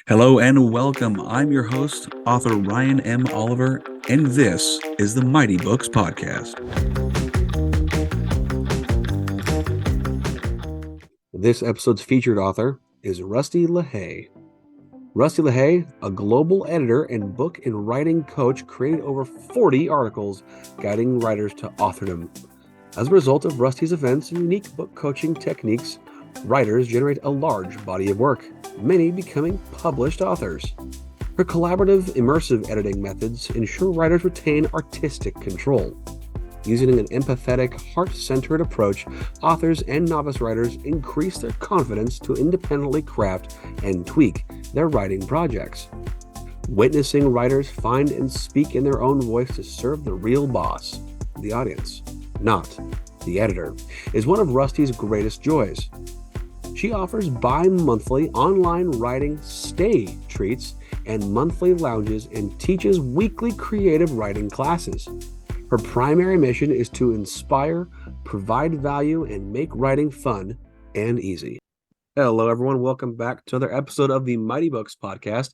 Hello and welcome. I'm your host, author Ryan M. Oliver, and this is the Mighty Books Podcast. This episode's featured author is Rusti Lehay. Rusti Lehay, a global editor and book and writing coach, created over 40 articles guiding writers to authordom. As a result of Rusti's events and unique book coaching techniques, writers generate a large body of work, many becoming published authors. Her collaborative, immersive editing methods ensure writers retain artistic control. Using an empathetic, heart-centered approach, authors and novice writers increase their confidence to independently craft and tweak their writing projects. Witnessing writers find and speak in their own voice to serve the real boss, the audience, not the editor, is one of Rusti's greatest joys. She offers bi-monthly online writing stay treats and monthly lounges and teaches weekly creative writing classes. Her primary mission is to inspire, provide value, and make writing fun and easy. Hello, everyone. Welcome back to another episode of the Mighty Books Podcast.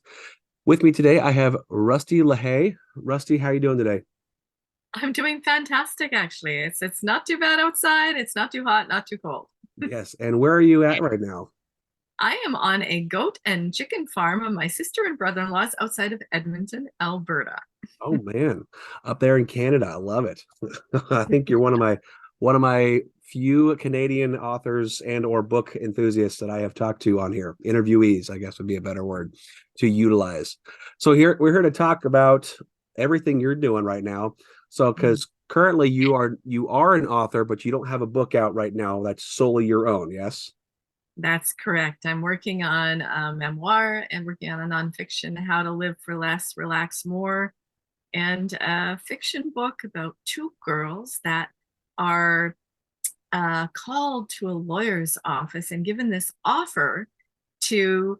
With me today, I have Rusti Lehay. Rusti, how are you doing today? I'm doing fantastic, actually. It's not too bad outside. It's not too hot, not too cold. Yes. And where are you at right now? I am on a goat and chicken farm of my sister and brother-in-law's outside of Edmonton, Alberta. Oh man, up there in Canada, I love it. I think you're one of my few Canadian authors and or book enthusiasts that I have talked to on here. Interviewees, I guess would be a better word to utilize. So we're here to talk about everything you're doing right now. So because currently you are an author, but you don't have a book out right now that's solely your own, yes? That's correct. I'm working on a memoir and working on a nonfiction, How to Live for Less, Relax More, and a fiction book about two girls that are called to a lawyer's office and given this offer to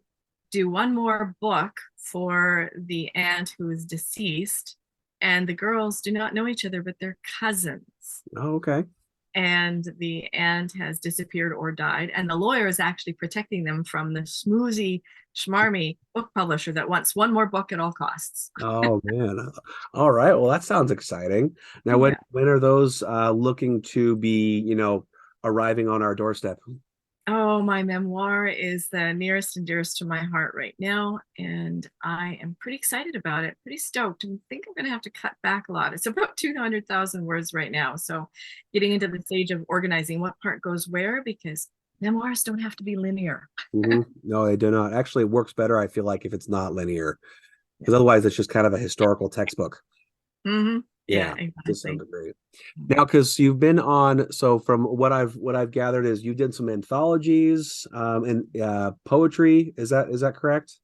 do one more book for the aunt who is deceased. And the girls do not know each other, but they're cousins. Oh, okay. And the aunt has disappeared or died. And the lawyer is actually protecting them from the schmoozy, schmarmy book publisher that wants one more book at all costs. Oh man. All right. Well, that sounds exciting. Now, when Yeah. when are those looking to be, arriving on our doorstep? Oh, my memoir is the nearest and dearest to my heart right now, and I am pretty excited about it, pretty stoked. I think I'm going to have to cut back a lot. It's about 200,000 words right now, so getting into the stage of organizing what part goes where, because memoirs don't have to be linear. No, they do not. Actually, it works better, I feel like, if it's not linear, Yeah. because otherwise it's just kind of a historical textbook. Yeah, Yeah, to some exactly. degree. Now, because you've been on, so from what I've gathered is you did some anthologies and poetry. Is that correct?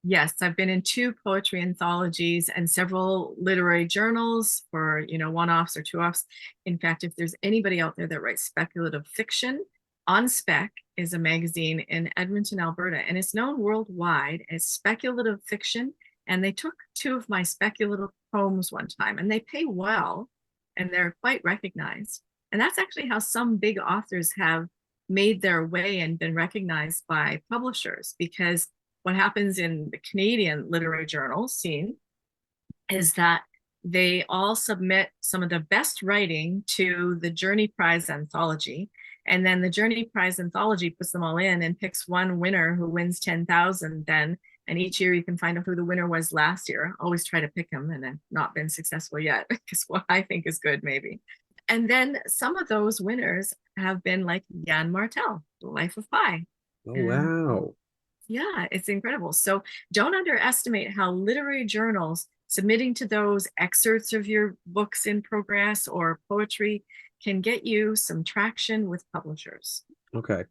Yes, I've been in two poetry anthologies and several literary journals for, one-offs or two-offs. In fact, if there's anybody out there that writes speculative fiction, On Spec is a magazine in Edmonton, Alberta, and it's known worldwide as speculative fiction. And they took two of my speculative poems one time, and they pay well, and they're quite recognized. And that's actually how some big authors have made their way and been recognized by publishers, because what happens in the Canadian literary journal scene is that they all submit some of the best writing to the Journey Prize anthology. And then the Journey Prize anthology puts them all in and picks one winner who wins 10,000 then. And each year you can find out who the winner was last year. Always try to pick them, and I've not been successful yet, because what I think is good, maybe. And then some of those winners have been like Jan Martel, The Life of Pi. Oh And wow. yeah, it's incredible. So don't underestimate how literary journals submitting to those excerpts of your books in progress or poetry can get you some traction with publishers. Okay.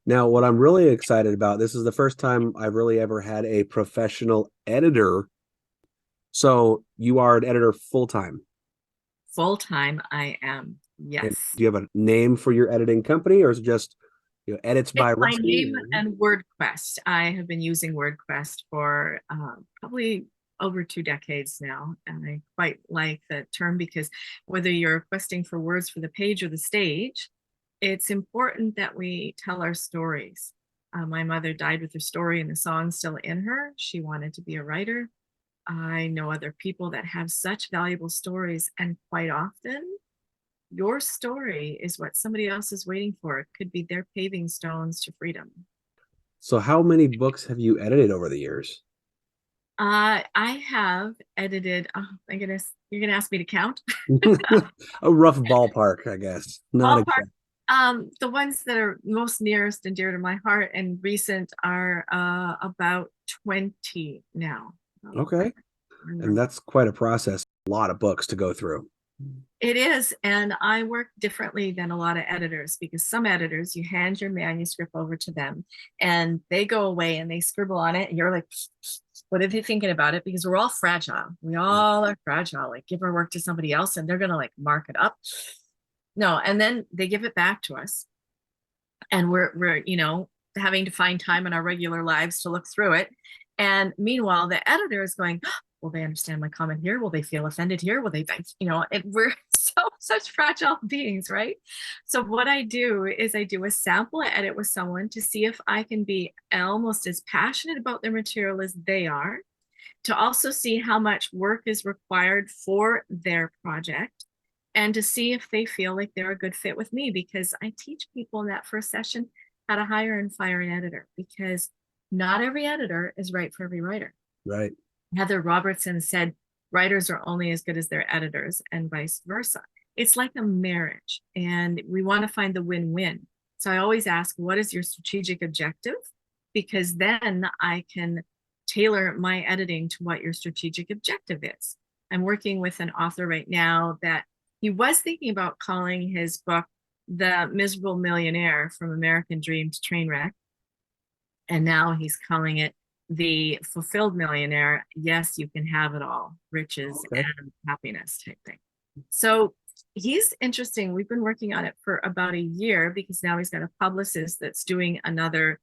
Now, what I'm really excited about, this is the first time I've really ever had a professional editor. So you are an editor full time. Full time, I am. And Yes. do you have a name for your editing company, or is it just edits It's by my Rusty? name and WordQuest. I have been using WordQuest for probably over 2 decades now. And I quite like the term, because whether you're requesting for words for the page or the stage, it's important that we tell our stories. My mother died with her story and the song still in her. She wanted to be a writer. I know other people that have such valuable stories, and quite often, your story is what somebody else is waiting for. It could be their paving stones to freedom. So how many books have you edited over the years? I have edited, oh my goodness, you're going to ask me to count? A rough ballpark, I guess. Not Ballpark. exact. The ones that are most nearest and dear to my heart and recent are about 20 now. Okay. And that's quite a process. A lot of books to go through. It is, and I work differently than a lot of editors, because some editors, you hand your manuscript over to them and they go away and they scribble on it and you're like, what are they thinking about it? Because we're all fragile. We all are fragile. Like, give our work to somebody else and they're going to like mark it up. No, and then they give it back to us and we're having to find time in our regular lives to look through it. And meanwhile, the editor is going, will they understand my comment here? Will they feel offended here? Will they, we're such fragile beings, right? So what I do is I do a sample edit with someone to see if I can be almost as passionate about their material as they are, to also see how much work is required for their project, and to see if they feel like they're a good fit with me, because I teach people in that first session how to hire and fire an editor, because not every editor is right for every writer. Right. Heather Robertson said, writers are only as good as their editors, and vice versa. It's like a marriage, and we want to find the win-win. So I always ask, what is your strategic objective? Because then I can tailor my editing to what your strategic objective is. I'm working with an author right now that he was thinking about calling his book The Miserable Millionaire, From American Dream to Trainwreck. And now he's calling it The Fulfilled Millionaire. Yes, you can have it all, riches and happiness type thing. So he's interesting. We've been working on it for about a year, because now he's got a publicist that's doing another,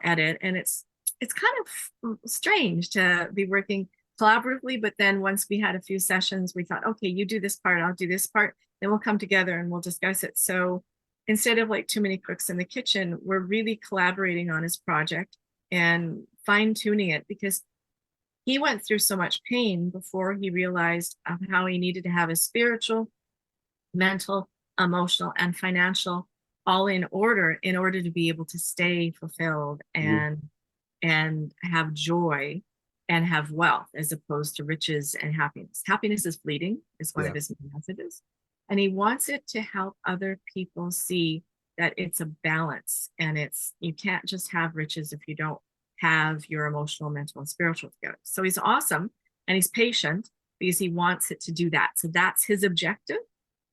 edit. And it's kind of strange to be working collaboratively. But then once we had a few sessions, we thought, okay, you do this part, I'll do this part, then we'll come together and we'll discuss it. So instead of like too many cooks in the kitchen, we're really collaborating on his project and fine-tuning it, because he went through so much pain before he realized how he needed to have his spiritual, mental, emotional, and financial all in order to be able to stay fulfilled and have joy and have wealth, as opposed to riches and happiness. Happiness is fleeting, is one of his messages. And he wants it to help other people see that it's a balance, and you can't just have riches if you don't have your emotional, mental, and spiritual together. So he's awesome, and he's patient, because he wants it to do that. So that's his objective,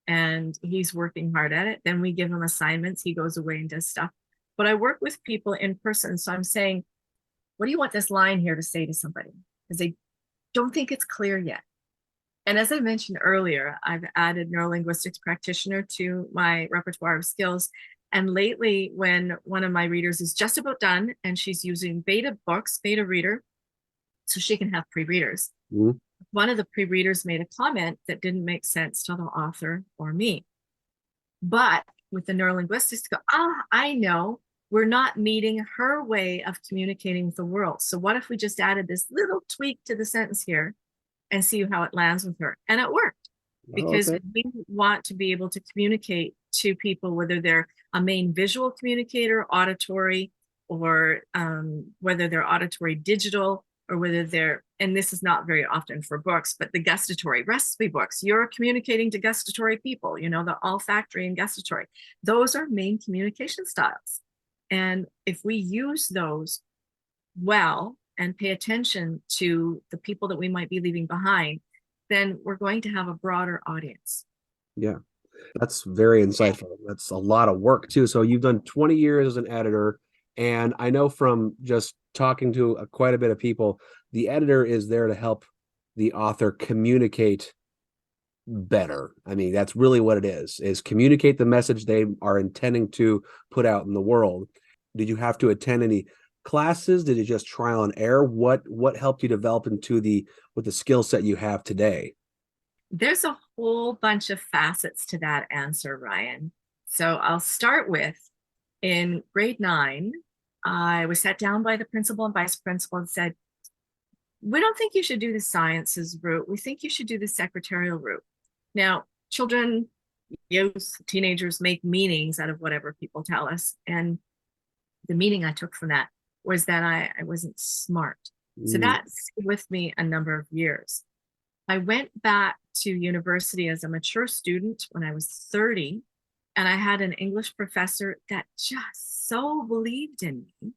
and he's working hard at it. Then we give him assignments. He goes away and does stuff. But I work with people in person. So I'm saying, what do you want this line here to say to somebody? Because they don't think it's clear yet. And as I mentioned earlier, I've added neurolinguistics practitioner to my repertoire of skills. And lately, when one of my readers is just about done and she's using beta books, beta reader, so she can have pre-readers, one of the pre-readers made a comment that didn't make sense to the author or me. But with the neurolinguistics, go, I know, we're not meeting her way of communicating with the world. So what if we just added this little tweak to the sentence here and see how it lands with her? And it worked, because we want to be able to communicate to people, whether they're a main visual communicator, auditory, or whether they're auditory digital, or whether they're, and this is not very often for books, but the gustatory recipe books, you're communicating to gustatory people, the olfactory and gustatory. Those are main communication styles. And if we use those well and pay attention to the people that we might be leaving behind, then we're going to have a broader audience. Yeah, that's very insightful. That's a lot of work too. So you've done 20 years as an editor, and I know from just talking to quite a bit of people, the editor is there to help the author communicate better. I mean, that's really what it is communicate the message they are intending to put out in the world. Did you have to attend any classes? Did you just trial and error? What helped you develop into with the skill set you have today? There's a whole bunch of facets to that answer, Ryan. So I'll start with, in grade 9, I was sat down by the principal and vice principal and said, we don't think you should do the sciences route. We think you should do the secretarial route. Now, children, youth, teenagers make meanings out of whatever people tell us. And the meaning I took from that was that I wasn't smart. So that stayed with me a number of years. I went back to university as a mature student when I was 30, and I had an English professor that just so believed in me.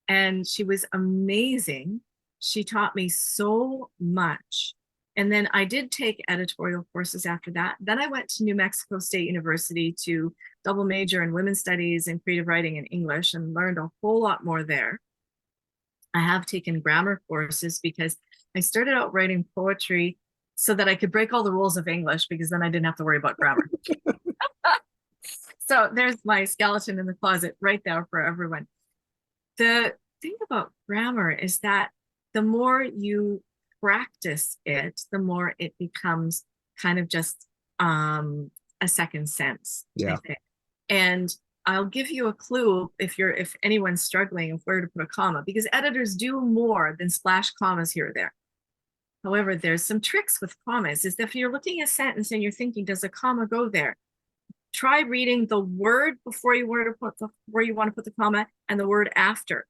And she was amazing. She taught me so much. And then I did take editorial courses after that. Then I went to New Mexico State University to double major in women's studies and creative writing and English, and learned a whole lot more there. I have taken grammar courses because I started out writing poetry so that I could break all the rules of English, because then I didn't have to worry about grammar. So there's my skeleton in the closet right there for everyone. The thing about grammar is that the more you practice it, the more it becomes kind of just a second sense. Yeah. I think. And I'll give you a clue if anyone's struggling of where to put a comma, because editors do more than splash commas here or there. However, there's some tricks with commas. Is that if you're looking at a sentence and you're thinking, does a comma go there? Try reading the word before you want to put the comma, and the word after.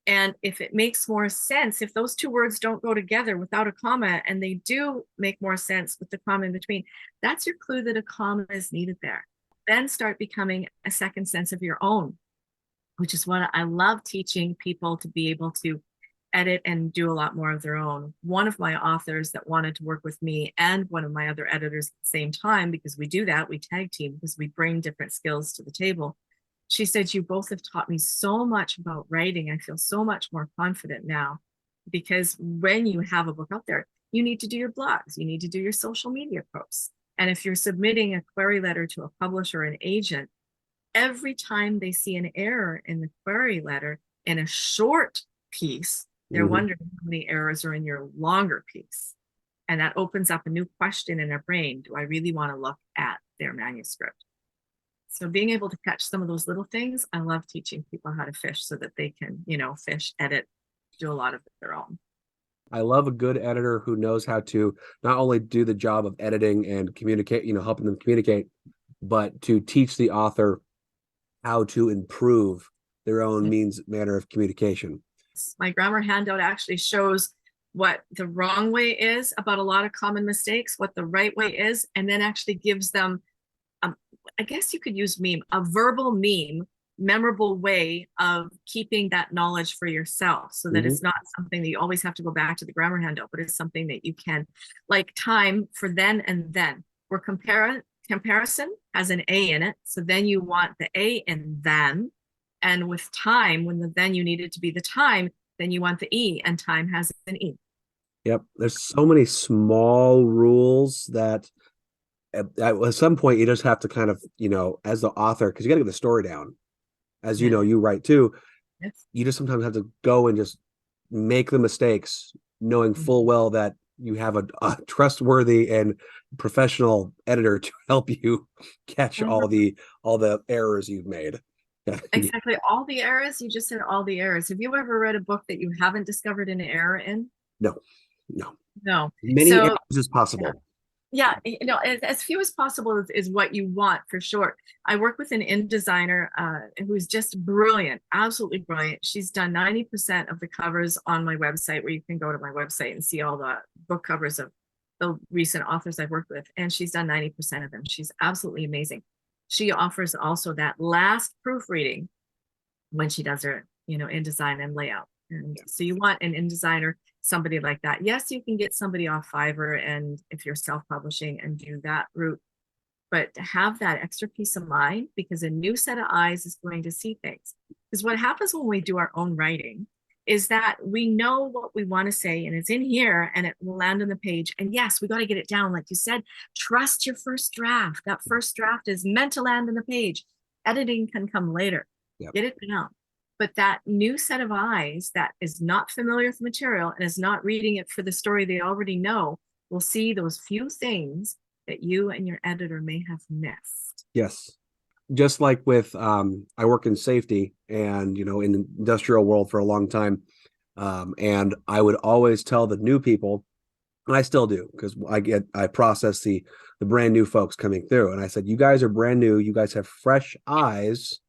And if it makes more sense, if those two words don't go together without a comma, and they do make more sense with the comma in between, that's your clue that a comma is needed there. Then start becoming a second sense of your own, which is what I love teaching people, to be able to edit and do a lot more of their own. One of my authors that wanted to work with me and one of my other editors at the same time, because we do that, we tag team, because we bring different skills to the table. She said, you both have taught me so much about writing. I feel so much more confident now, because when you have a book out there, you need to do your blogs, you need to do your social media posts. And if you're submitting a query letter to a publisher or an agent, every time they see an error in the query letter in a short piece, they're wondering how many errors are in your longer piece. And that opens up a new question in their brain. Do I really want to look at their manuscript? So being able to catch some of those little things, I love teaching people how to fish so that they can, fish, edit, do a lot of their own. I love a good editor who knows how to not only do the job of editing and communicate, helping them communicate, but to teach the author how to improve their own manner of communication. My grammar handout actually shows what the wrong way is about a lot of common mistakes, what the right way is, and then actually gives them, I guess you could use meme, a verbal meme, memorable way of keeping that knowledge for yourself, so that it's not something that you always have to go back to the grammar handout, but it's something that you can, like time for then and then, where comparison has an A in it. So then you want the A in then. And with time, when the then you need it to be the time, then you want the E, and time has an E. Yep. There's so many small rules that at some point you just have to kind of, as the author, because you got to get the story down. As you know, you write too. Yes. You just sometimes have to go and just make the mistakes, knowing full well that you have a trustworthy and professional editor to help you catch all the errors you've made. Exactly. All the errors. You just said all the errors. Have you ever read a book that you haven't discovered an error in? No. Many So, errors as possible. Yeah, as few as possible is what you want, for sure. I work with an InDesigner who's just brilliant, absolutely brilliant. She's done 90% of the covers on my website, where you can go to my website and see all the book covers of the recent authors I've worked with. And she's done 90% of them. She's absolutely amazing. She offers also that last proofreading when she does her, InDesign and layout. And so you want an InDesigner, somebody like that. Yes, you can get somebody off Fiverr, and if you're self-publishing, and do that route, but to have that extra peace of mind, because a new set of eyes is going to see things. Because what happens when we do our own writing is that we know what we want to say, and it's in here, and it will land on the page. And yes, we got to get it down. Like you said, trust your first draft. That first draft is meant to land on the page. Editing can come later. Get it down. But that new set of eyes that is not familiar with the material and is not reading it for the story they already know will see those few things that you and your editor may have missed. Yes. just like with I work in safety and in the industrial world for a long time, and I would always tell the new people, and I still do because I process the brand new folks coming through, and I said, you guys are brand new, you guys have fresh eyes.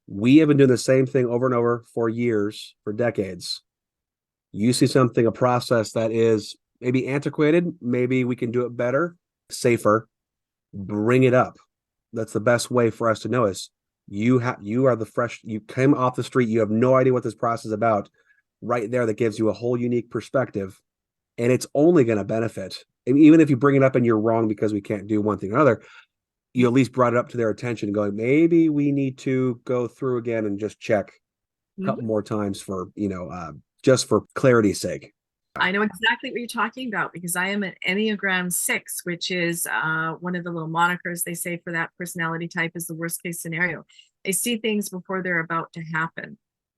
We have been doing the same thing over and over for years, for decades. You see something, a process that is maybe antiquated, maybe we can do it better, safer, bring it up. That's the best way for us to know is you are the fresh, you came off the street, you have no idea what this process is about. Right there, that gives you a whole unique perspective, and it's only going to benefit. And even if you bring it up and you're wrong because we can't do one thing or another, you at least brought it up to their attention, going, maybe we need to go through again and just check a couple more times for just for clarity's sake. I know exactly what you're talking about because I am an Enneagram 6, which is one of the little monikers they say for that personality type is the worst case scenario. I see things before they're about to happen.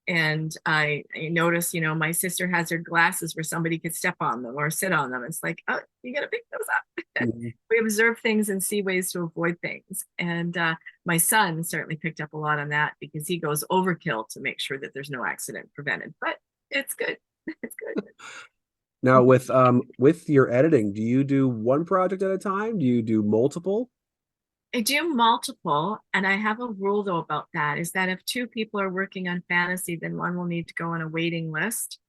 And I notice, my sister has her glasses where somebody could step on them or sit on them. It's like, oh, you got to pick those up. We observe things and see ways to avoid things. And my son certainly picked up a lot on that because he goes overkill to make sure that there's no accident prevented. But it's good. It's good. Now, with your editing, do you do one project at a time? Do you do multiple? I do multiple, and I have a rule though about that is that if two people are working on fantasy, then one will need to go on a waiting list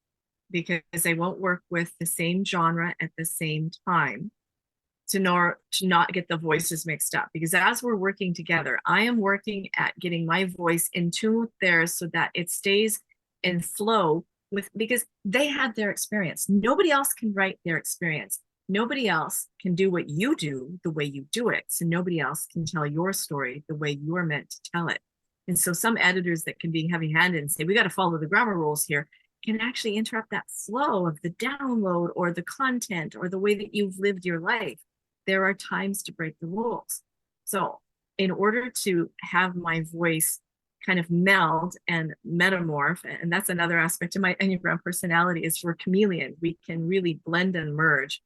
because they won't work with the same genre at the same time to not get the voices mixed up. Because as we're working together, I am working at getting my voice in tune with theirs so that it stays in flow with, because they had their experience. Nobody else can write their experience. Nobody else can do what you do the way you do it. So nobody else can tell your story the way you're meant to tell it. And so some editors that can be heavy-handed and say, we got to follow the grammar rules here, can actually interrupt that flow of the download or the content or the way that you've lived your life. There are times to break the rules. So in order to have my voice kind of meld and metamorph, and that's another aspect of my Enneagram personality, is we're chameleon. We can really blend and merge,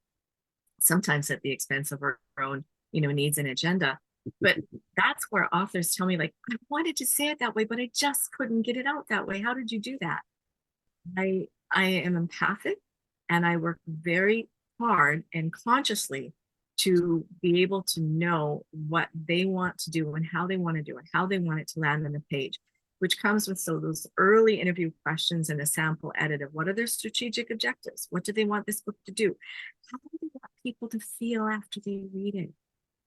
sometimes at the expense of our own, needs and agenda. But that's where authors tell me, like, I wanted to say it that way, but I just couldn't get it out that way. How did you do that? I am empathic, and I work very hard and consciously to be able to know what they want to do and how they want to do it, how they want it to land on the page, which comes with those early interview questions and a sample edit of what are their strategic objectives? What do they want this book to do? How do they want people to feel after they read it?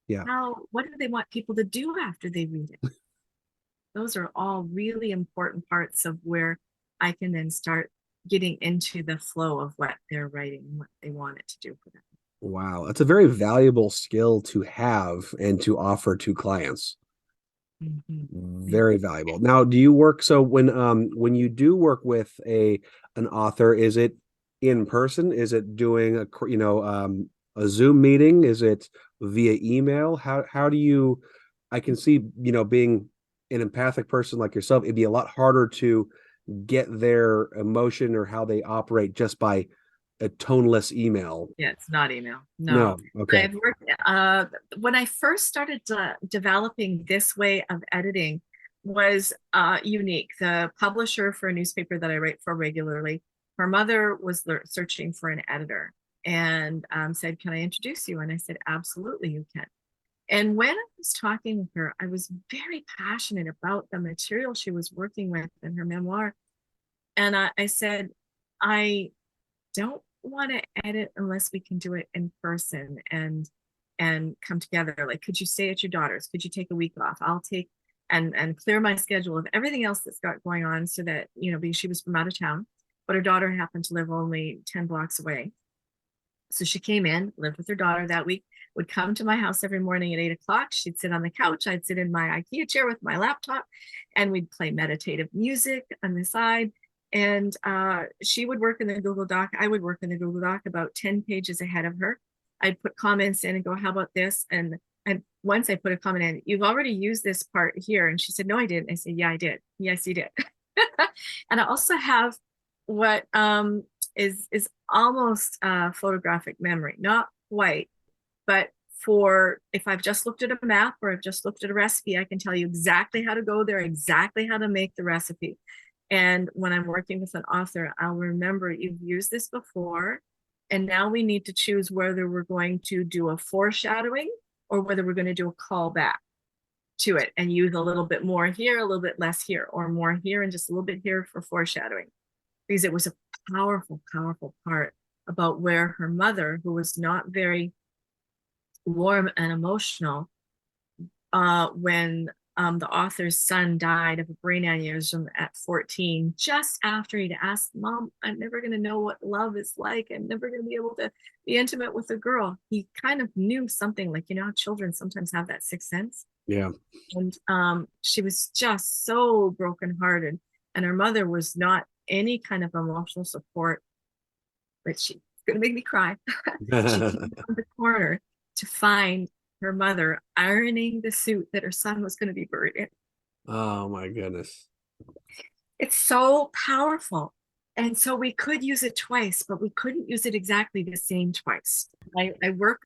Yeah. What do they want people to do after they read it? Those are all really important parts of where I can then start getting into the flow of what they're writing, what they want it to do for them. Wow, that's a very valuable skill to have and to offer to clients. Very valuable. Now, do you work, so when you do work with an author, is it in person? Is it doing a Zoom meeting? Is it via email? How do you, I can see, being an empathic person like yourself, it'd be a lot harder to get their emotion or how they operate just by a toneless email. Yeah, it's not email. No. Okay. I've worked when I first started developing this way of editing was unique. The publisher for a newspaper that I write for regularly, her mother was searching for an editor and said, can I introduce you? And I said, absolutely, you can. And when I was talking with her, I was very passionate about the material she was working with in her memoir. And I said, I don't want to edit unless we can do it in person and come together. Like, could you stay at your daughter's? Could you take a week off? I'll take and clear my schedule of everything else that's got going on so that, because she was from out of town, but her daughter happened to live only 10 blocks away. So she came in, lived with her daughter that week, would come to my house every morning at 8 o'clock. She'd sit on the couch. I'd sit in my IKEA chair with my laptop, and we'd play meditative music on the side. And she would work in the Google Doc. I would work in the Google Doc about 10 pages ahead of her. I'd put comments in and go, how about this? And once I put a comment in, you've already used this part here. And she said, no, I didn't. I said, yeah, I did. Yes, you did. And I also have what is almost photographic memory, not quite, but for if I've just looked at a map or I've just looked at a recipe, I can tell you exactly how to go there, exactly how to make the recipe. And when I'm working with an author, I'll remember you've used this before, and now we need to choose whether we're going to do a foreshadowing or whether we're going to do a callback to it and use a little bit more here, a little bit less here, or more here and just a little bit here for foreshadowing. Because it was a powerful, powerful part about where her mother, who was not very warm and emotional, when the author's son died of a brain aneurysm at 14, just after he'd asked, Mom, I'm never going to know what love is like. I'm never going to be able to be intimate with a girl. He kind of knew something, like, you know, children sometimes have that sixth sense. Yeah. And she was just so brokenhearted. And her mother was not any kind of emotional support, but she's going to make me cry. She came around the corner to find her mother ironing the suit that her son was going to be buried in. Oh my goodness. It's so powerful. And so we could use it twice, but we couldn't use it exactly the same twice. I work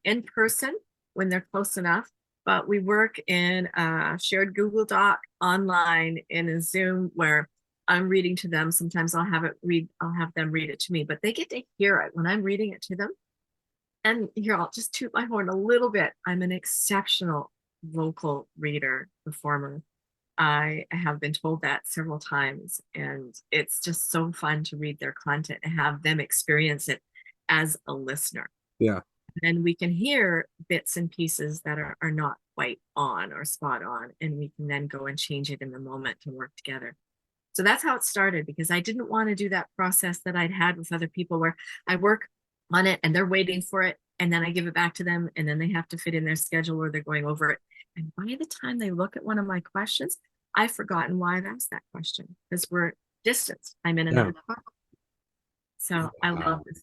in person when they're close enough, but we work in a shared Google Doc, online, in a Zoom where I'm reading to them. Sometimes I'll have them read it to me, but they get to hear it when I'm reading it to them. And here, I'll just toot my horn a little bit. I'm an exceptional vocal reader, performer. I have been told that several times, and it's just so fun to read their content and have them experience it as a listener. Yeah. And we can hear bits and pieces that are not quite on or spot on, and we can then go and change it in the moment and work together. So that's how it started, because I didn't want to do that process that I'd had with other people where I work on it and they're waiting for it, and then I give it back to them, and then they have to fit in their schedule or they're going over it. And by the time they look at one of my questions, I've forgotten why I've asked that question, because we're distanced. I'm in another department. So I love this.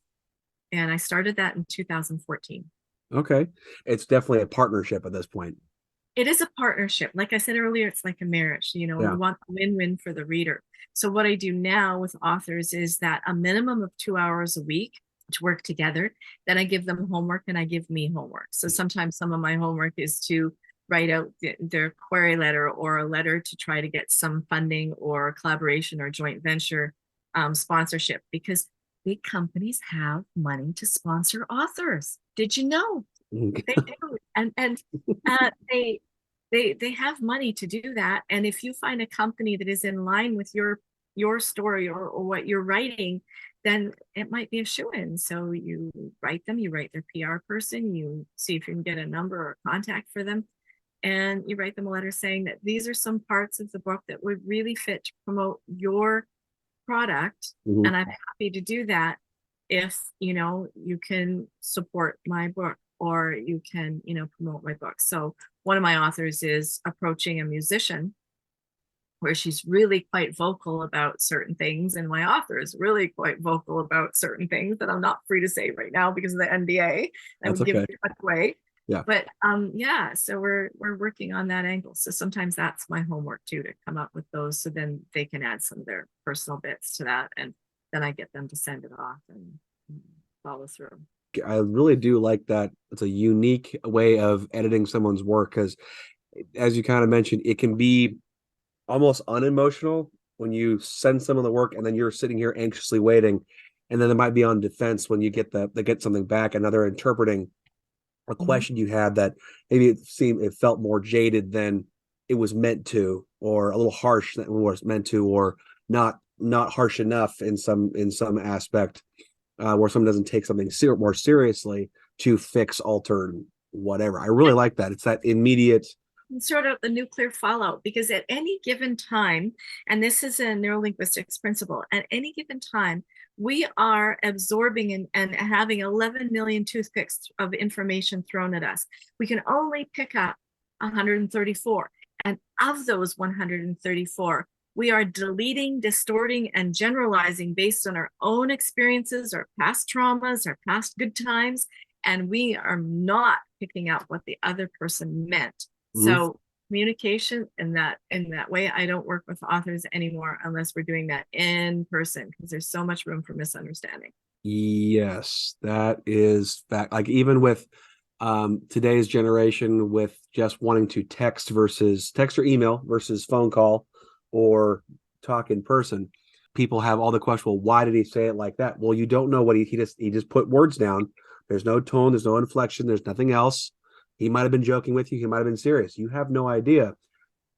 And I started that in 2014. Okay. It's definitely a partnership at this point. It is a partnership. Like I said earlier, it's like a marriage. You know, Yeah. we want a win-win for the reader. So what I do now with authors is that a minimum of 2 hours a week to work together. Then I give them homework and I give me homework. So sometimes some of my homework is to write out their query letter or a letter to try to get some funding or collaboration or joint venture sponsorship, because big companies have money to sponsor authors. Did you know? They do. And they have money to do that. And if you find a company that is in line with your story or what you're writing, then it might be a shoo-in. So you write them, you write their PR person, you see if you can get a number or contact for them, and you write them a letter saying that these are some parts of the book that would really fit to promote your product. And I'm happy to do that if, you know, you can support my book or you can, you know, promote my book. So one of my authors is approaching a musician where she's really quite vocal about certain things, and my author is really quite vocal about certain things that I'm not free to say right now because of the NDA. I would give it away. Yeah. But yeah, so we're working on that angle. So sometimes that's my homework too, to come up with those, so then they can add some of their personal bits to that, and then I get them to send it off and follow through. I really do like that. It's a unique way of editing someone's work, because as you kind of mentioned, it can be almost unemotional when you send someone the work and then you're sitting here anxiously waiting, and then they might be on defense when you get they get something back and now they're interpreting a question you had that maybe it felt more jaded than it was meant to, or a little harsh than it was meant to, or not harsh enough in some aspect, where someone doesn't take something more seriously to fix, alter, whatever. I really like that. It's that immediate. Sort out the nuclear fallout, because at any given time, and this is a neurolinguistics principle, at any given time, we are absorbing and having 11 million toothpicks of information thrown at us. We can only pick up 134. And of those 134, we are deleting, distorting, and generalizing based on our own experiences, our past traumas, our past good times, and we are not picking up what the other person meant. So communication in that way, I don't work with authors anymore unless we're doing that in person, because there's so much room for misunderstanding. Yes, that is fact. Like even with Today's generation with just wanting to text or email versus phone call or talk in person. People have all the question, well, why did he say it like that? Well, you don't know what he just put words down. There's no tone, there's no inflection, there's nothing else. He might have been joking with you, he might have been serious. You have no idea.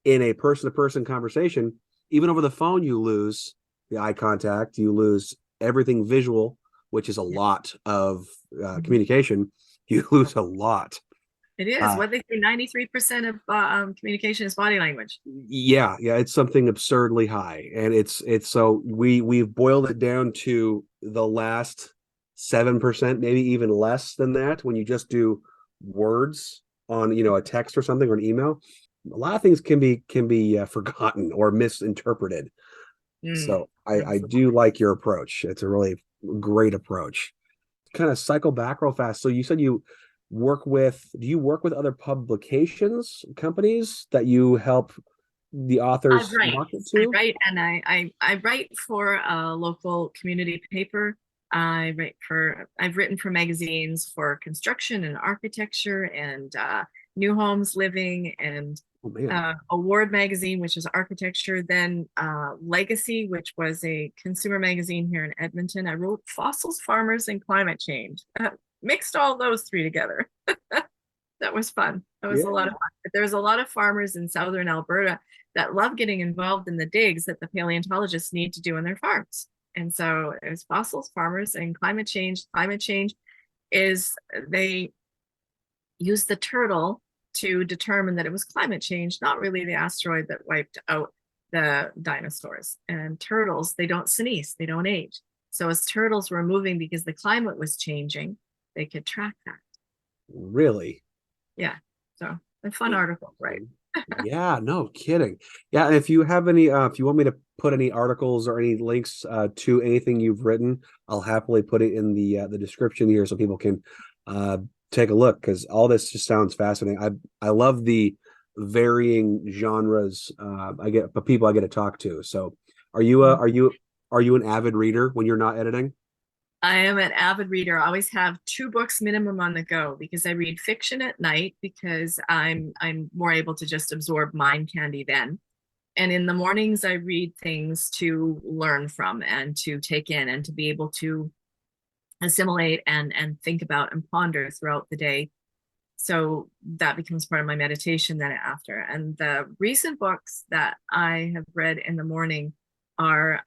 In a person-to-person conversation, even over the phone, you lose the eye contact, you lose everything visual, which is a lot of communication. You lose a lot. It is what they say, 93% of communication is body language. Yeah, it's something absurdly high, and it's so we've boiled it down to the last 7%, maybe even less than that. When you just do words on a text or something or an email, a lot of things can be forgotten or misinterpreted. So I do like your approach. It's a really great approach. Kind of cycle back real fast. So you said do you work with other publications, companies that you help the authors market to? I write, and I write for a local community paper. I've written for magazines for construction and architecture and new homes living and Award magazine, which is architecture, then Legacy, which was a consumer magazine here in Edmonton. I wrote Fossils, Farmers, and Climate Change. Mixed all those three together. That was fun. That was a lot of fun. But there's a lot of farmers in southern Alberta that love getting involved in the digs that the paleontologists need to do in their farms. And so it was Fossils, Farmers, and Climate Change. Climate change is they use the turtle to determine that it was climate change, not really the asteroid that wiped out the dinosaurs. And turtles, they don't sneeze, they don't age. So as turtles were moving because the climate was changing, they could track that. Really? Yeah. So a fun article, right? Yeah, no kidding. Yeah, and if you have any, if you want me to put any articles or any links to anything you've written, I'll happily put it in the description here so people can take a look, because all this just sounds fascinating. I love the varying genres people I get to talk to. So, are you an avid reader when you're not editing? I am an avid reader. I always have 2 books minimum on the go because I read fiction at night because I'm more able to just absorb mind candy then. And in the mornings I read things to learn from and to take in and to be able to assimilate and think about and ponder throughout the day. So that becomes part of my meditation then after. And the recent books that I have read in the morning are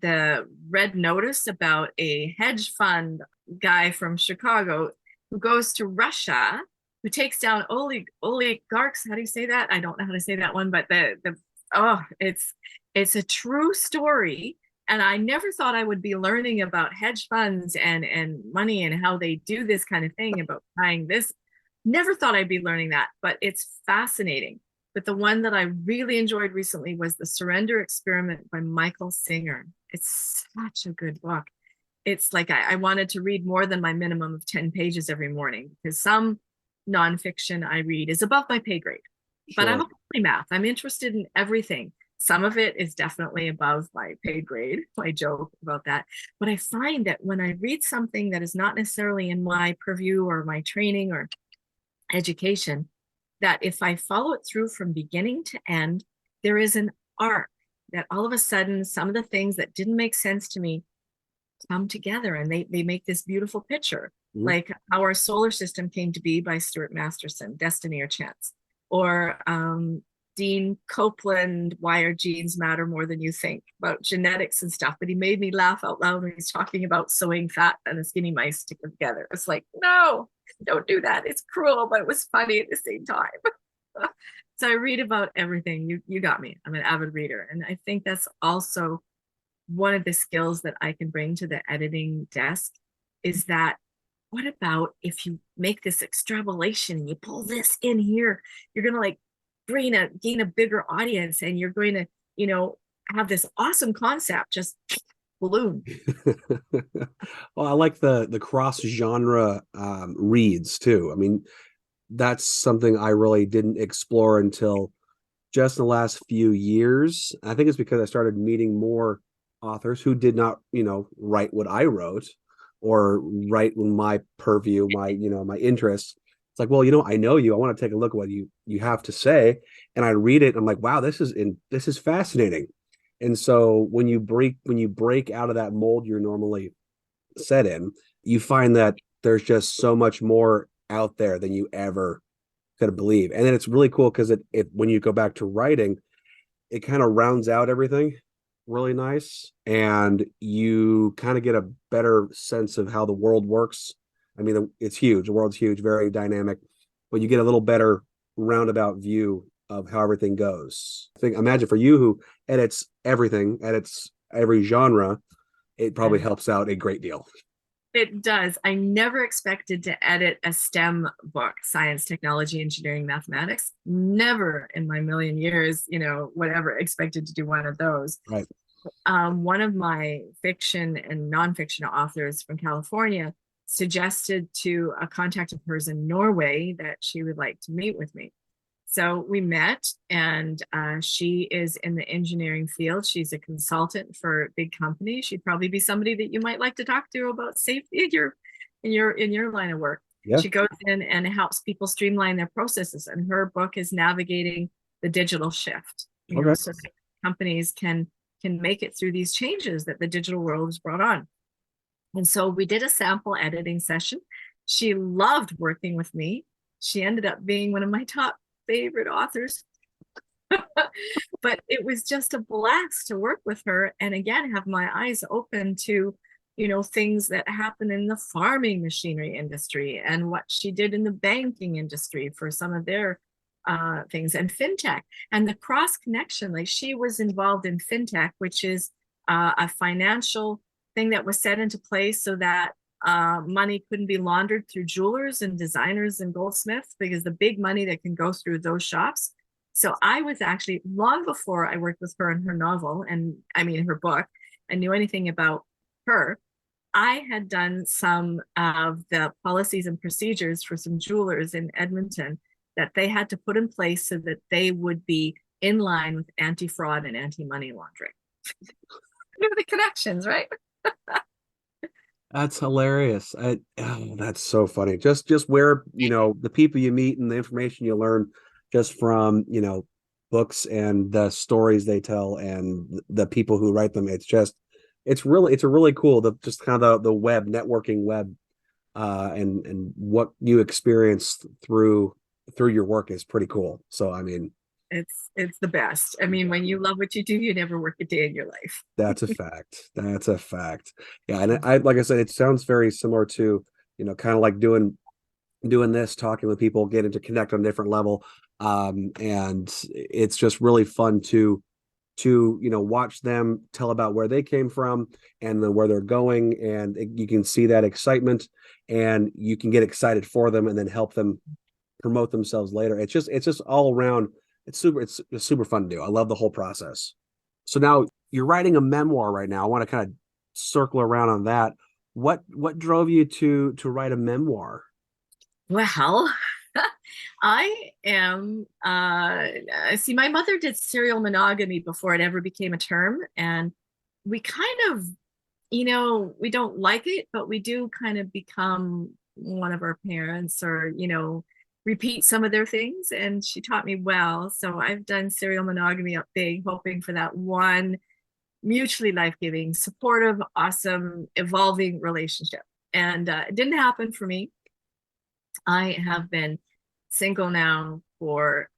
the Red Notice about a hedge fund guy from Chicago who goes to Russia, who takes down oligarchs. How do you say that? I don't know how to say that one, but it's a true story. And I never thought I would be learning about hedge funds and money and how they do this kind of thing, about buying this. Never thought I'd be learning that, but it's fascinating. But the one that I really enjoyed recently was The Surrender Experiment by Michael Singer. It's such a good book. It's like I wanted to read more than my minimum of 10 pages every morning, because some nonfiction I read is above my pay grade. But I'm a polymath. I'm interested in everything. Some of it is definitely above my pay grade. I joke about that. But I find that when I read something that is not necessarily in my purview or my training or education, that if I follow it through from beginning to end, there is an arc that all of a sudden some of the things that didn't make sense to me come together and they make this beautiful picture. Like how our solar system came to be by Stuart Masterson, Destiny or Chance, or Dean Copeland, Why Our Genes Matter More Than You Think, about genetics and stuff. But he made me laugh out loud when he's talking about sewing fat and the skinny mice together. It's like, no, don't do that. It's cruel, but it was funny at the same time. So I read about everything. You got me. I'm an avid reader. And I think that's also one of the skills that I can bring to the editing desk, is that what about if you make this extrapolation, you pull this in here, you're going to like gain a bigger audience, and you're going to, have this awesome concept just balloon. Well, I like the cross genre reads too. I mean, that's something I really didn't explore until just in the last few years. I think it's because I started meeting more authors who did not, write what I wrote, or right in my purview, my interests. It's like, well, I know you. I want to take a look at what you have to say. And I read it. And I'm like, wow, this is fascinating. And so when you break out of that mold you're normally set in, you find that there's just so much more out there than you ever could believe. And then it's really cool because it when you go back to writing, it kind of rounds out everything really nice, and you kind of get a better sense of how the world works. I mean, it's huge. The world's huge, very dynamic, but you get a little better roundabout view of how everything goes. Imagine for you who edits everything, edits every genre, it probably helps out a great deal. It does. I never expected to edit a STEM book, science, technology, engineering, mathematics. Never in my million years, whatever, expected to do one of those. Right. One of my fiction and nonfiction authors from California suggested to a contact of hers in Norway that she would like to meet with me. So we met, and she is in the engineering field. She's a consultant for big companies. She'd probably be somebody that you might like to talk to about safety in your line of work. Yeah. She goes in and helps people streamline their processes, and her book is navigating the digital shift. So that companies can make it through these changes that the digital world has brought on. And so we did a sample editing session. She loved working with me. She ended up being one of my top favorite authors. But it was just a blast to work with her, and again have my eyes open to things that happen in the farming machinery industry, and what she did in the banking industry for some of their things, and fintech, and the cross connection. Like, she was involved in fintech, which is a financial thing that was set into place so that money couldn't be laundered through jewelers and designers and goldsmiths, because the big money that can go through those shops. So I was actually, long before I worked with her in her novel, and I mean her book, and knew anything about her, I had done some of the policies and procedures for some jewelers in Edmonton that they had to put in place so that they would be in line with anti-fraud and anti-money laundering. The connections, right? That's hilarious. That's so funny. Just where, the people you meet and the information you learn just from, books and the stories they tell and the people who write them. It's a really cool, just kind of the web, networking web, and what you experience through your work is pretty cool. So, I mean, it's the best. I mean, when you love what you do, you never work a day in your life. that's a fact. That's a fact. Yeah. And like I said, it sounds very similar to, kind of like doing this, talking with people, getting to connect on a different level. And it's just really fun to watch them tell about where they came from and then where they're going. And you can see that excitement, and you can get excited for them and then help them promote themselves later. It's just all around. It's super fun to do. I love the whole process. So now you're writing a memoir right now. I want to kind of circle around on that. What drove you to write a memoir? Well, I am, see, my mother did serial monogamy before it ever became a term. And we kind of, we don't like it, but we do kind of become one of our parents, or, repeat some of their things. And she taught me well. So I've done serial monogamy up big, hoping for that one mutually life-giving, supportive, awesome, evolving relationship. And it didn't happen for me. I have been single now for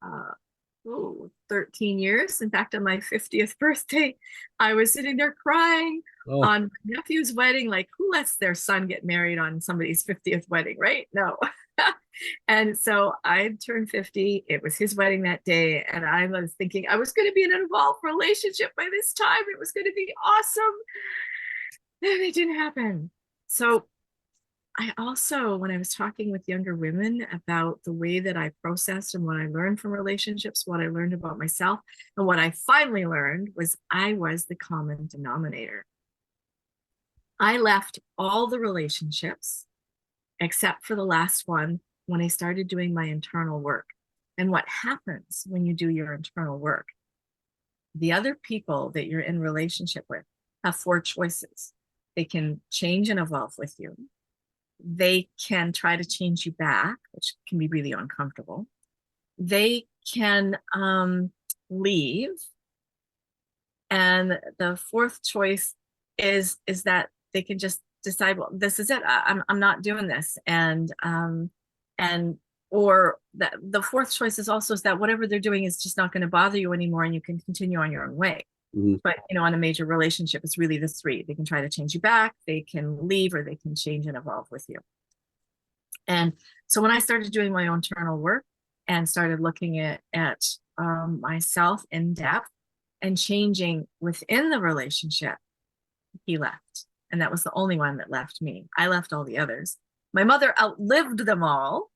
13 years. In fact, on my 50th birthday, I was sitting there crying on my nephew's wedding. Like, who lets their son get married on somebody's 50th wedding, right? No. And so I turned 50. It was his wedding that day. And I was thinking I was going to be in an involved relationship by this time. It was going to be awesome. And it didn't happen. So I also, when I was talking with younger women about the way that I processed and what I learned from relationships, what I learned about myself, and what I finally learned was I was the common denominator. I left all the relationships except for the last one when I started doing my internal work. And what happens when you do your internal work? The other people that you're in relationship with have 4 choices. They can change and evolve with you. They can try to change you back, which can be really uncomfortable. They can leave. And the fourth choice is that they can just decide, well, this is it. I'm not doing this. And or that the fourth choice is also is that whatever they're doing is just not going to bother you anymore, and you can continue on your own way. Mhm. But on a major relationship, it's really the three. They can try to change you back, they can leave, or they can change and evolve with you. And so when I started doing my own internal work and started looking at myself in depth and changing within the relationship, he left. And that was the only one that left me. I left all the others. My mother outlived them all.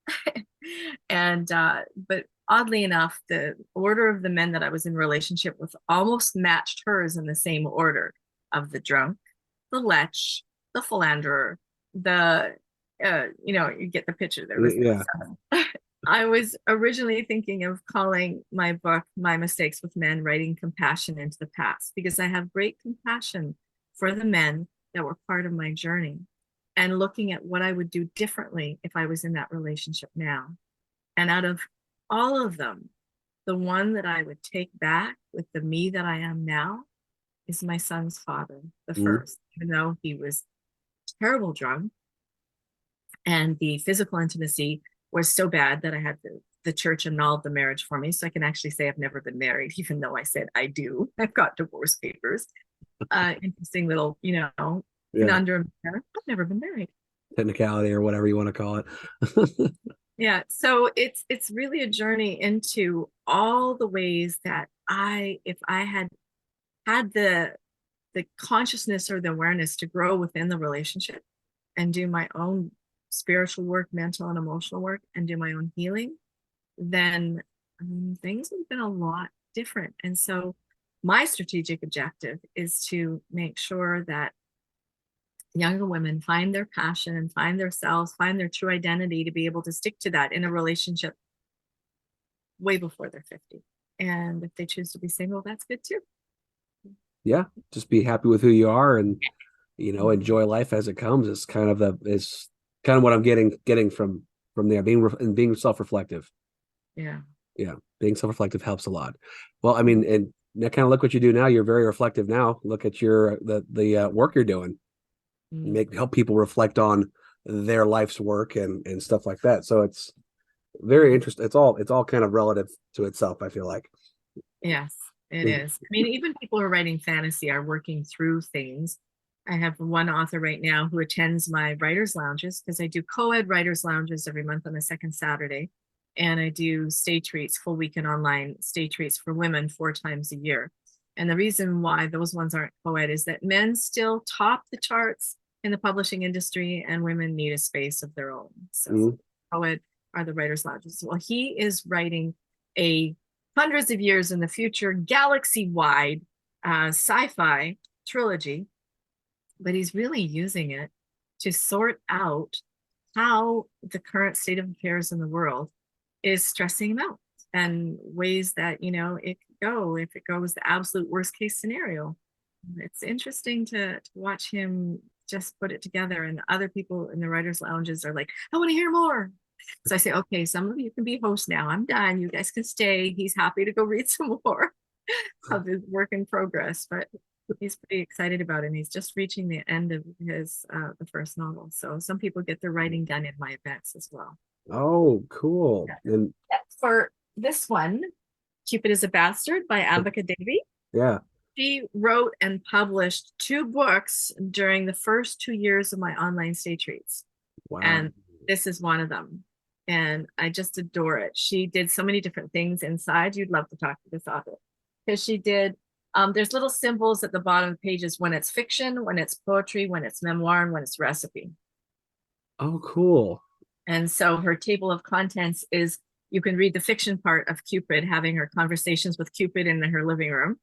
And but oddly enough, the order of the men that I was in relationship with almost matched hers in the same order of the drunk, the lech, the philanderer, the you get the picture. There was Yeah. I was originally thinking of calling my book My Mistakes with Men, Writing Compassion into the Past, because I have great compassion for the men that were part of my journey and looking at what I would do differently if I was in that relationship now. And out of all of them, the one that I would take back with the me that I am now is my son's father, the first, even though he was terrible drunk and the physical intimacy was so bad that I had the church annulled the marriage for me. So I can actually say I've never been married, even though I said I do. I've got divorce papers. Interesting little, conundrum there. I've never been married. Technicality or whatever you want to call it. Yeah. So it's really a journey into all the ways that if I had the consciousness or the awareness to grow within the relationship and do my own spiritual work, mental and emotional work, and do my own healing, then things have been a lot different. And so my strategic objective is to make sure that younger women find their passion and find themselves, find their true identity, to be able to stick to that in a relationship way before they're 50. And if they choose to be single, that's good too. Yeah, just be happy with who you are and enjoy life as it comes. It's kind of what I'm getting from there, being self-reflective. Yeah. Being self-reflective helps a lot. Well, I mean, and kind of look what you do now. You're very reflective now. Look at the work you're doing. Help people reflect on their life's work and stuff like that. So it's very interesting. It's all kind of relative to itself, I feel like. Yes, it is. I mean, even people who are writing fantasy are working through things. I have one author right now who attends my writers' lounges, because I do co-ed writers' lounges every month on the second Saturday. And I do stay treats, full weekend online stay treats for women 4 times a year. And the reason why those ones aren't co-ed is that men still top the charts in the publishing industry and women need a space of their own. So co-ed are the writers' lounges. Well, he is writing a hundreds of years in the future, galaxy-wide sci-fi trilogy, but he's really using it to sort out how the current state of affairs in the world is stressing him out, and ways that it could go if it goes the absolute worst case scenario. It's interesting to watch him just put it together, and other people in the writers' lounges are like, I want to hear more. So I say, okay, some of you can be hosts now. I'm done. You guys can stay. He's happy to go read some more of his work in progress, but he's pretty excited about it. And he's just reaching the end of his the first novel. So some people get their writing done in my events as well. Oh, cool. Yeah. And for this one, Cupid is a Bastard by Ambika Devi. Yeah. She wrote and published 2 books during the first 2 years of my online stay treats. Wow. And this is one of them. And I just adore it. She did so many different things inside. You'd love to talk to this author, because she did, there's little symbols at the bottom of the pages when it's fiction, when it's poetry, when it's memoir, and when it's recipe. Oh, cool. And so her table of contents is, you can read the fiction part of Cupid having her conversations with Cupid in her living room.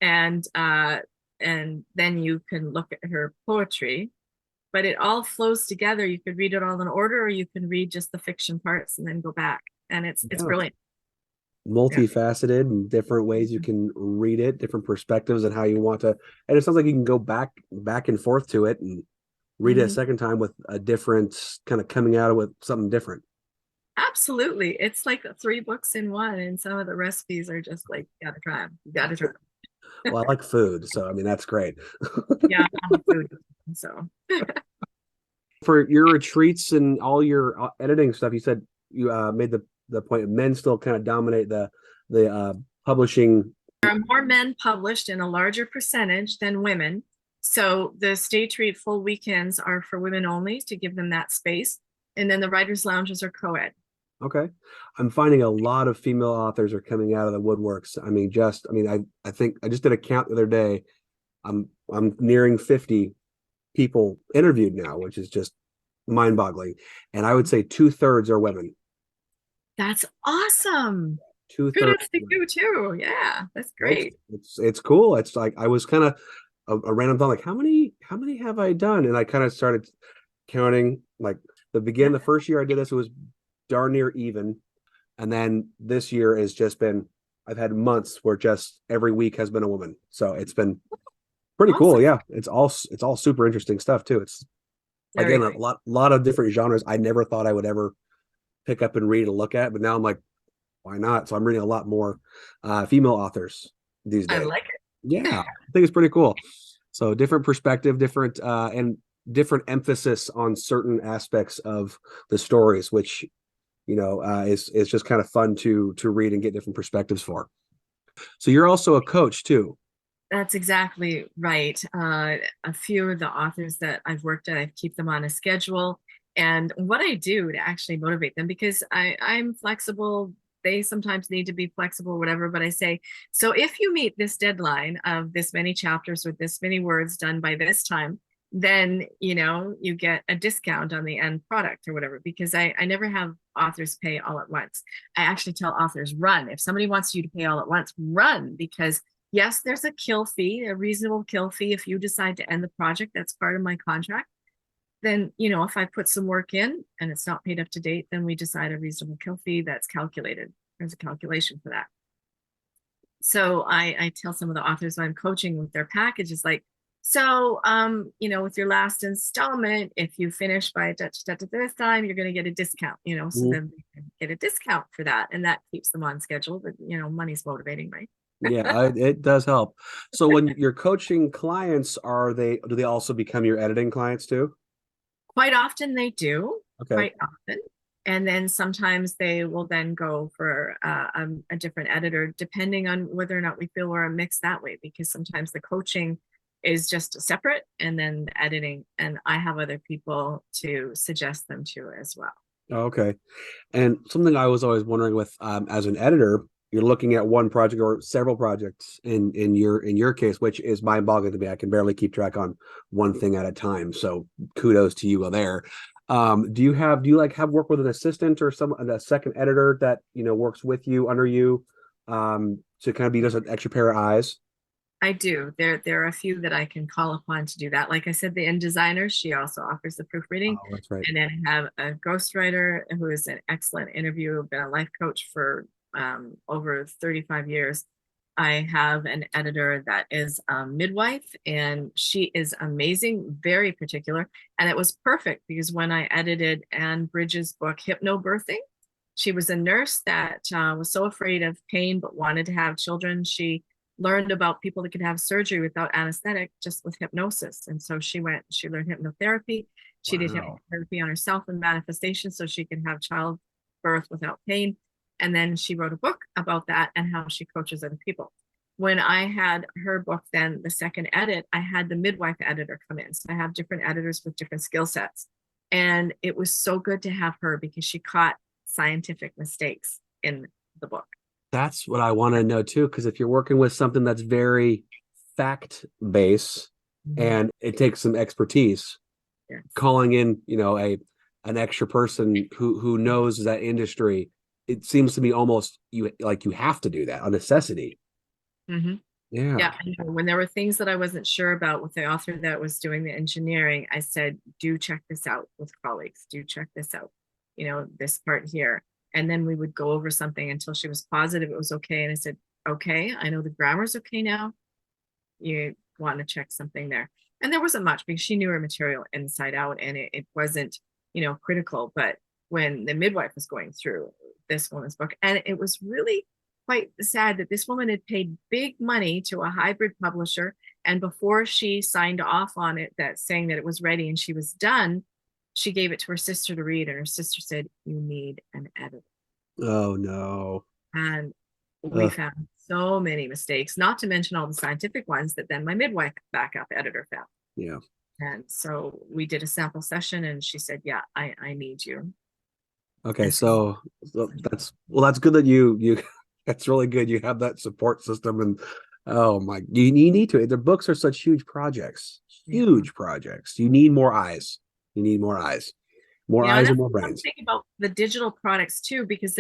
And then you can look at her poetry, but it all flows together. You could read it all in order, or you can read just the fiction parts and then go back. And it's brilliant. multifaceted and different ways you can read it, different perspectives and how you want to. And it sounds like you can go back and forth to it and read it a Mhm. second time with a different kind of coming out of with something different. Absolutely. It's like 3 books in one, and some of the recipes are just like, you gotta try them. You gotta try 'em. Well, I like food, so I mean that's great. Yeah, I'm a food, so For your retreats and all your editing stuff, you said you made the point men still kind of dominate the publishing. there are more men published in a larger percentage than women. So the Stage Read full weekends are for women only to give them that space. And then the writers' lounges are co-ed. Okay. I'm finding a lot of female authors are coming out of the woodworks. I think I just did a count the other day. I'm nearing 50 people interviewed now, which is just mind-boggling. And I would say 2/3 are women. That's awesome. 2/3. Kudos to you too. Yeah, that's It's great. it's cool. It's like I was kind of a random thought, like how many have I done? And I kind of started counting. Like the first year I did this, it was darn near even. And then this year has just been, I've had months where just every week has been a woman. So it's been pretty cool. Awesome. Yeah. It's all super interesting stuff too. It's Very again a nice. lot of different genres I never thought I would ever pick up and read and look at, but now I'm like, why not? So I'm reading a lot more female authors these I days. like it. Yeah, I think it's pretty cool. So different perspective, different and different emphasis on certain aspects of the stories, which is just kind of fun to read and get different perspectives for. So you're also a coach too. That's exactly right. A few of the authors that I've worked at, I keep them on a schedule. And what I do to actually motivate them, because I'm flexible, they sometimes need to be flexible, whatever, but I say, so if you meet this deadline of this many chapters with this many words done by this time, then you get a discount on the end product or whatever, because I never have authors pay all at once. I actually tell authors, run. If somebody wants you to pay all at once, run, because yes, there's a kill fee, a reasonable kill fee. If you decide to end the project, that's part of my contract. Then, if I put some work in and it's not paid up to date, then we decide a reasonable kill fee that's calculated. There's a calculation for that. So I tell some of the authors I'm coaching with their packages, like, so, with your last installment, if you finish by this time, you're going to get a discount, so Mhm. then they can get a discount for that. And that keeps them on schedule. But, money's motivating, right? Yeah, it does help. So when you're coaching clients, do they also become your editing clients too? Quite often they do, Okay. quite often. And then sometimes they will then go for a different editor, depending on whether or not we feel we're a mix that way, because sometimes the coaching is just separate and then the editing, and I have other people to suggest them to as well. Okay. And something I was always wondering with as an editor, you're looking at one project or several projects in your case, which is mind-boggling to me. I can barely keep track on one thing at a time. So kudos to you there. Do you like have work with an assistant or a second editor that works with you under you to kind of be just an extra pair of eyes? I do. There are a few that I can call upon to do that. Like I said, the designer, she also offers the proofreading. Oh, that's right. And then I have a ghostwriter who is an excellent interviewer, been a life coach for over 35 years. I have an editor that is a midwife, and she is amazing, very particular. And it was perfect because when I edited Anne Bridges' book, Hypnobirthing, she was a nurse that was so afraid of pain but wanted to have children. She learned about people that could have surgery without anesthetic just with hypnosis. And so she learned hypnotherapy. She did Wow. hypnotherapy on herself and manifestation so she could have childbirth without pain. And then she wrote a book about that and how she coaches other people. When I had her book, then the second edit, I had the midwife editor come in. So I have different editors with different skill sets. And it was so good to have her because she caught scientific mistakes in the book. That's what I want to know too, because if you're working with something that's very fact based Mhm. and it takes some expertise, Yes. calling in, an extra person who knows that industry, it seems to me almost you have to do that, a necessity. Mhm. Yeah. Yeah, I know. When there were things that I wasn't sure about with the author that was doing the engineering, I said, do check this out with colleagues. Do check this out, this part here. And then we would go over something until she was positive it was okay. And I said, okay, I know the grammar's okay now. You want to check something there. And there wasn't much because she knew her material inside out, and it wasn't, critical. But when the midwife was going through this woman's book, and it was really quite sad that this woman had paid big money to a hybrid publisher, and before she signed off on it, that saying that it was ready and she was done, she gave it to her sister to read, and her sister said, "You need an editor." Oh no. And we Ugh, found so many mistakes, not to mention all the scientific ones that then my midwife backup editor found. yeah. And so we did a sample session, and she said, "Yeah, I need you." Okay, And so that's good that you that's really good. You have that support system, and oh my, you need to. The books are such huge projects, yeah. huge projects. You need more eyes. You need more eyes, more Yeah, and eyes, and that's more one brains. thing about the digital products too, because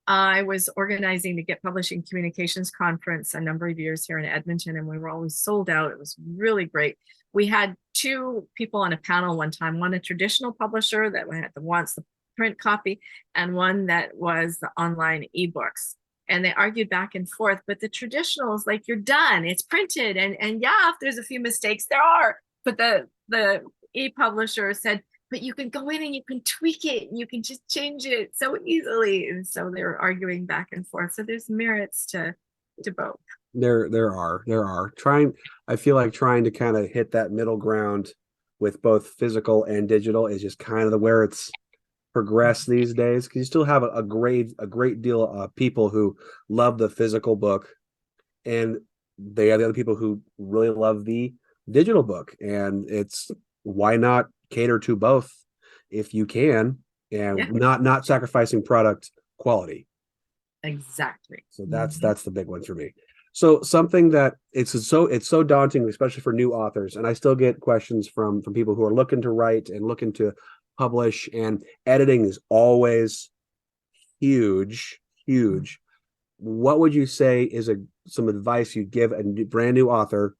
I was organizing the Get Publishing Communications Conference a number of years here in Edmonton, and we were always sold out. It was really great. We had two people on a panel one time, one a traditional publisher that wants the print copy, and one that was the online ebooks. And they argued back and forth, but the traditional is like, you're done, it's printed, and yeah, if there's a few mistakes, there are. But the e-publisher said, but you can go in and you can tweak it and you can just change it so easily. And so they're arguing back and forth. So there's merits to both. There are trying. I feel like trying to kind of hit that middle ground with both physical and digital is just kind of where it's progressed these days, because you still have a great deal of people who love the physical book, and they are the other people who really love the digital book. And it's, why not cater to both if you can, and Yeah, not sacrificing product quality. exactly. So Mhm. that's the big one for me. So something that it's so daunting, especially for new authors, and I still get questions from people who are looking to write and looking to publish, and editing is always huge, huge. What would you say is some advice you'd give a brand new author,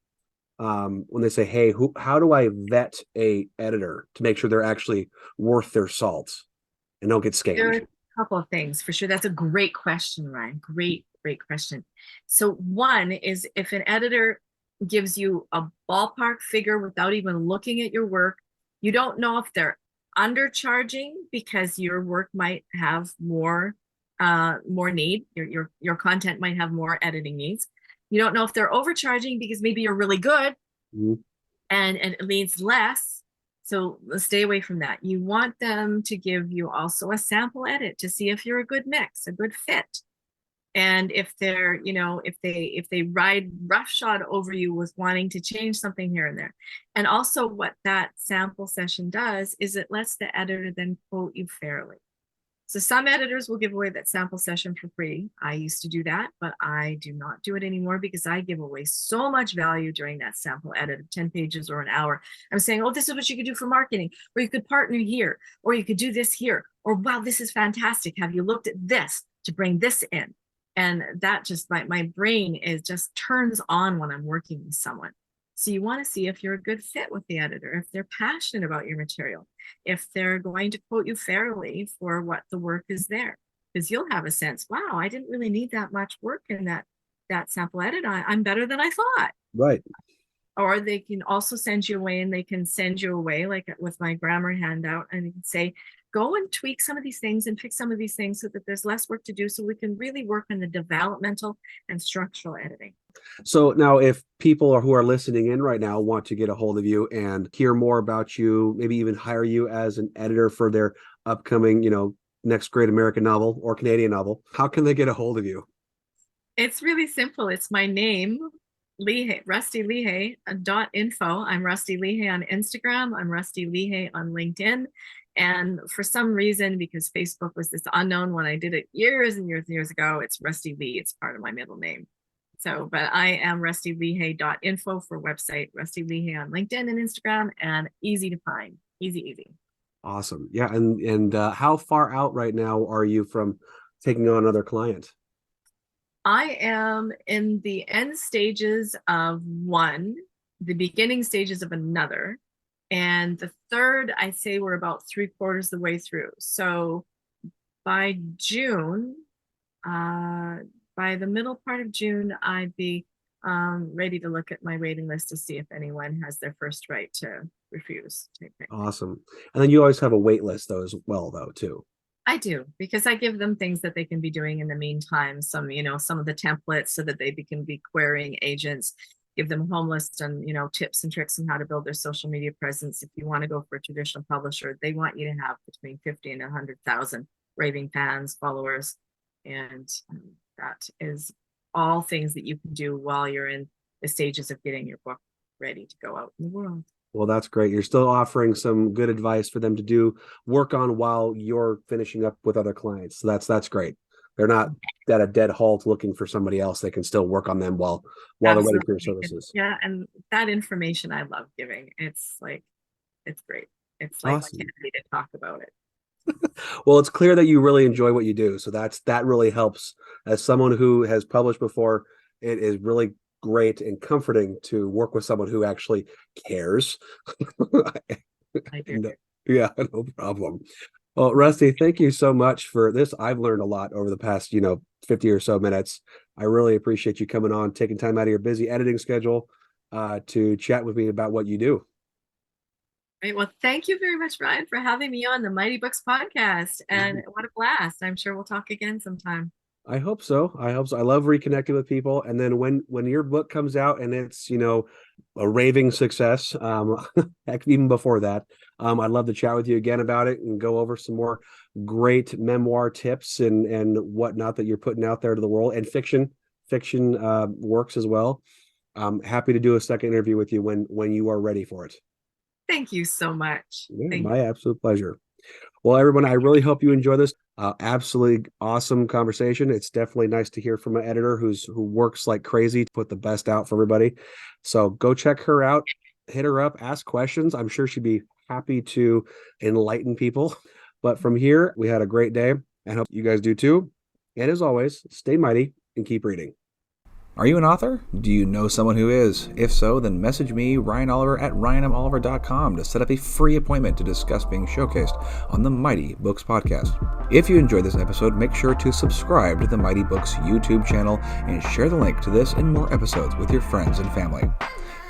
when they say, "Hey, how do I vet a editor to make sure they're actually worth their salt and don't get There are scammed?" a couple of things for sure. That's a great question, Ryan. Great question. So one is, if an editor gives you a ballpark figure without even looking at your work, you don't know if they're undercharging because your work might have more need. Your content might have more editing needs. You don't know if they're overcharging because maybe you're really good Mhm. and it needs less. So stay away from that. You want them to give you also a sample edit to see if you're a good mix, a good fit. And if they're, if they ride roughshod over you with wanting to change something here and there. And also what that sample session does is it lets the editor then quote you fairly. So some editors will give away that sample session for free. I used to do that, but I do not do it anymore because I give away so much value during that sample edit of 10 pages or an hour. I'm saying, oh, this is what you could do for marketing, or you could partner here, or you could do this here, or wow, this is fantastic. Have you looked at this to bring this in? And that just, my brain is just turns on when I'm working with someone. So you want to see if you're a good fit with the editor, if they're passionate about your material, if they're going to quote you fairly for what the work is there. Because you'll have a sense, wow, I didn't really need that much work in that sample edit. I'm better than I thought. Right. Or they can also send you away, and they can send you away like with my grammar handout, and say, go and tweak some of these things and fix some of these things so that there's less work to do, so we can really work on the developmental and structural editing. So now, if people who are listening in right now want to get a hold of you and hear more about you, maybe even hire you as an editor for their upcoming, next great American novel or Canadian novel, how can they get a hold of you? It's really simple. It's my name, Lehay, Rusti Lehay .info. I'm Rusti Lehay on Instagram. I'm Rusti Lehay on LinkedIn. And for some reason, because Facebook was this unknown when I did it years and years and years ago, it's Rusti Lee. It's part of my middle name. So, but I am Rusti Lehay .info for website, Rusti Lehay on LinkedIn and Instagram, and easy to find. Easy. Awesome. Yeah. And how far out right now are you from taking on another client? I am in the end stages of one, the beginning stages of another, and the third, I'd say we're about 3/4 the way through. So by June, by the middle part of June, I'd be ready to look at my waiting list to see if anyone has their first right to refuse type thing. Awesome. And then you always have a wait list though as well though too. I do, because I give them things that they can be doing in the meantime. Some, some of the templates so that they can be querying agents, give them a home list and, tips and tricks on how to build their social media presence. If you want to go for a traditional publisher, they want you to have between 50 and 100,000 raving fans, followers. And that is all things that you can do while you're in the stages of getting your book ready to go out in the world. Well, that's great. You're still offering some good advice for them to do work on while you're finishing up with other clients. So that's great. They're not at a dead halt looking for somebody else. They can still work on them while they're waiting for your services. Yeah, and that information I love giving. It's great. It's like Awesome. I can't wait to talk about it. Well, it's clear that you really enjoy what you do. So that really helps. As someone who has published before, it is really great and comforting to work with someone who actually cares. I do. Yeah, no problem. Well, Rusty, thank you so much for this. I've learned a lot over the past, 50 or so minutes. I really appreciate you coming on, taking time out of your busy editing schedule to chat with me about what you do. Great. Well, thank you very much, Ryan, for having me on the Mighty Books podcast. And what a blast. I'm sure we'll talk again sometime. I hope so. I love reconnecting with people. And then when your book comes out and it's, a raving success, heck, even before that, I'd love to chat with you again about it and go over some more great memoir tips and whatnot that you're putting out there to the world, and fiction works as well. I'm happy to do a second interview with you when you are ready for it. Thank you so much. Yeah, my absolute pleasure. Well, everyone, I really hope you enjoy this. Absolutely awesome conversation. It's definitely nice to hear from an editor who works like crazy to put the best out for everybody. So go check her out, hit her up, ask questions. I'm sure she'd be happy to enlighten people. But from here, we had a great day. I hope you guys do too. And as always, stay mighty and keep reading. Are you an author? Do you know someone who is? If so, then message me, Ryan Oliver, at ryanmoliver.com to set up a free appointment to discuss being showcased on the Mighty Books podcast. If you enjoyed this episode, make sure to subscribe to the Mighty Books YouTube channel and share the link to this and more episodes with your friends and family.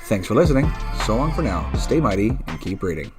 Thanks for listening. So long for now. Stay mighty and keep reading.